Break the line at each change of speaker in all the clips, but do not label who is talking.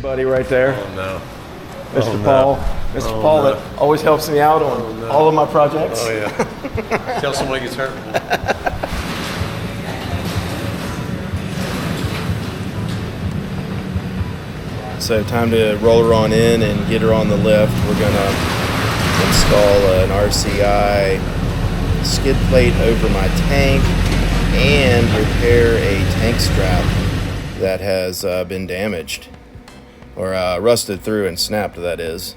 buddy right there.
Oh no.
Mr. Paul. Mr. Paul
no.
that always helps me out on all of my projects.
Oh yeah. Tell somebody gets hurt.
So time to roll her on in and get her on the lift. We're gonna install an RCI skid plate over my tank and repair a tank strap that has been damaged or rusted through and snapped, that is.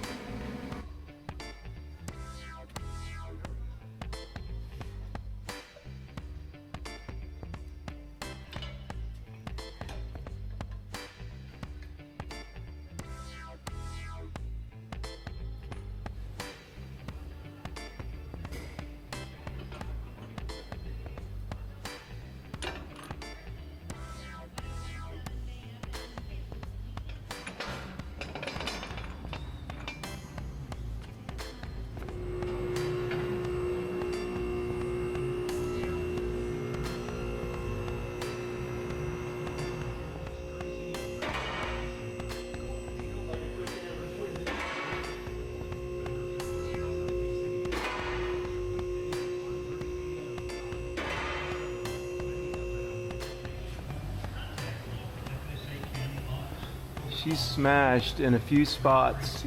She's smashed in a few spots.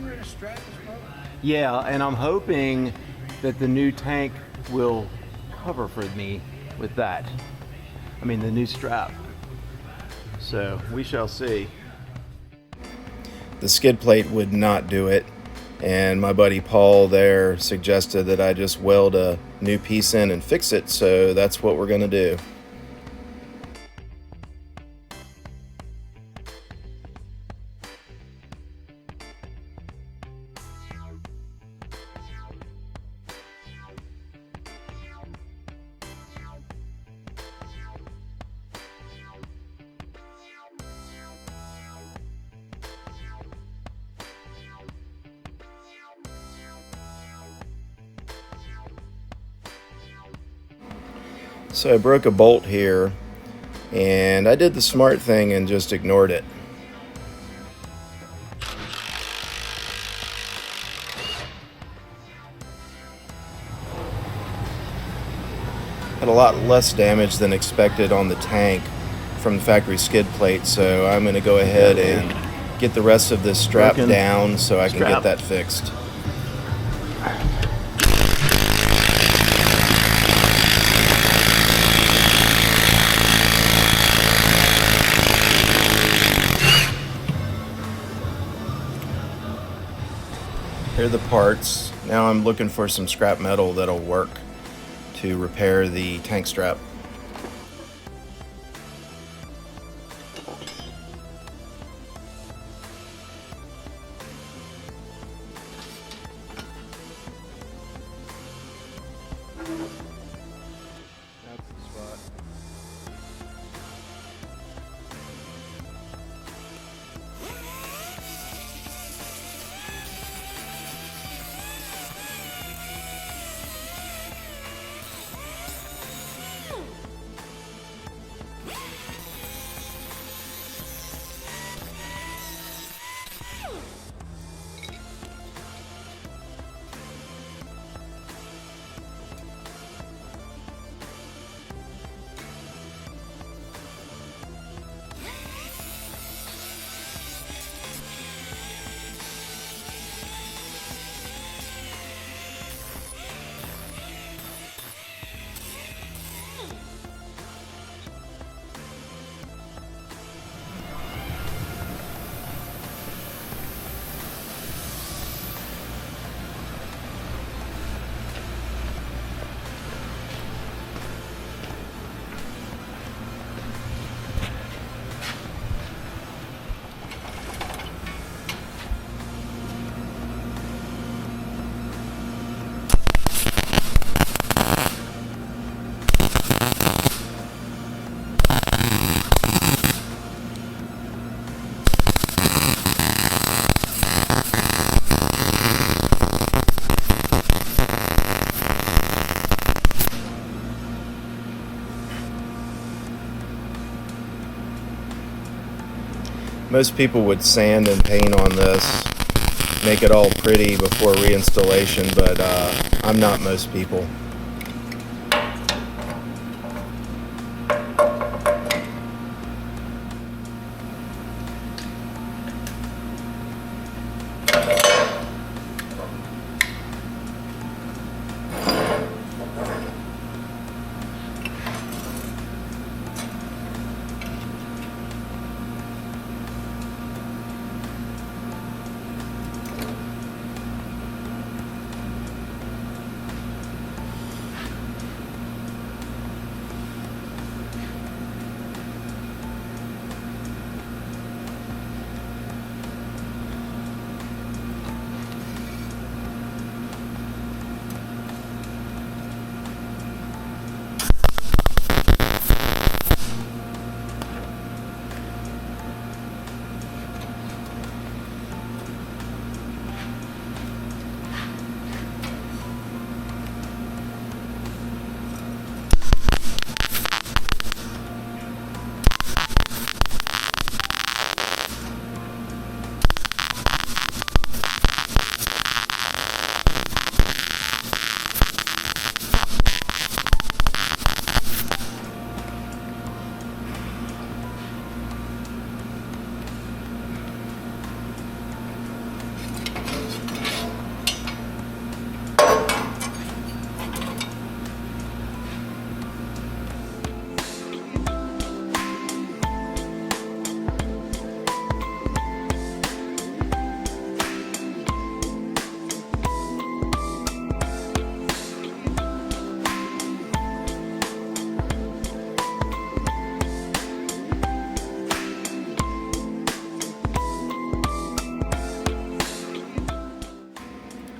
Yeah, and I'm hoping that the new tank will cover for me with that. I mean, the new strap. So we shall see.
The skid plate would not do it, and my buddy Paul there suggested that I just weld a new piece in and fix it, so that's what we're gonna do. So I broke a bolt here, and I did the smart thing and just ignored it. Had a lot less damage than expected on the tank from the factory skid plate, so I'm going to go ahead and get the rest of this strap down so I can get that fixed. Here are the parts. Now I'm looking for some scrap metal that'll work to repair the tank strap.
That's the spot.
Most people would sand and paint on this, make it all pretty before reinstallation, but I'm not most people.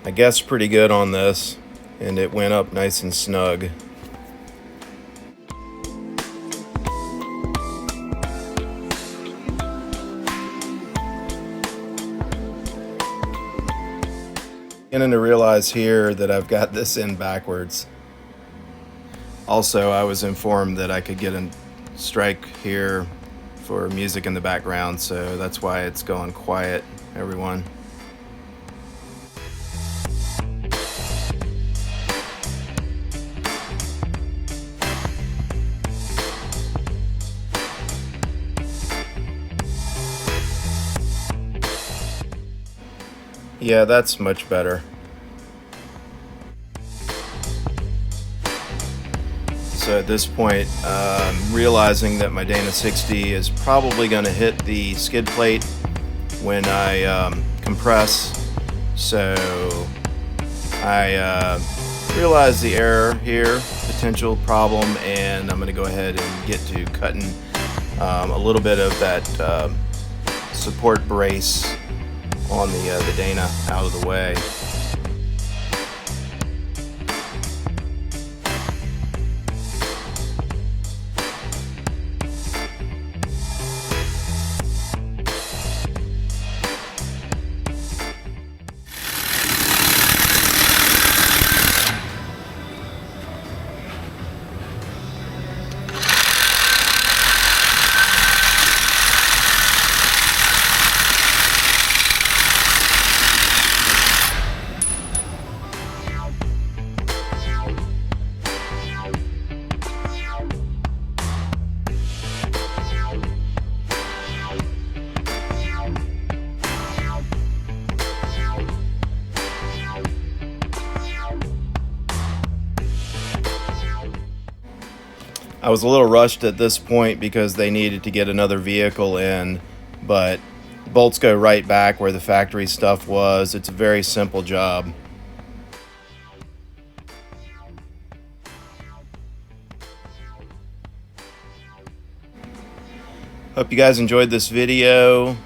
I guess pretty good on this, and it went up nice and snug. Beginning to realize here that I've got this in backwards. Also, I was informed that I could get a strike here for music in the background, so that's why it's going quiet, everyone. Yeah, that's much better. So at this point, realizing that my Dana 60 is probably going to hit the skid plate when I compress. So I realized the error here, potential problem, and I'm going to go ahead and get to cutting a little bit of that support brace on the Dana out of the way. I was a little rushed at this point because they needed to get another vehicle in, but bolts go right back where the factory stuff was. It's a very simple job. Hope you guys enjoyed this video.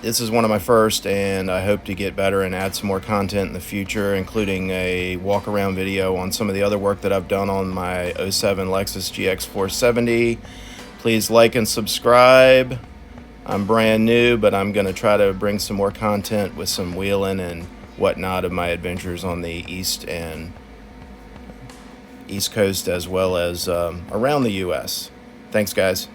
This is one of my first, and I hope to get better and add some more content in the future, including a walk around video on some of the other work that I've done on my 07 Lexus GX470. Please like and subscribe. I'm brand new, but I'm going to try to bring some more content with some wheeling and whatnot of my adventures on the East Coast as well as around the US. Thanks, guys.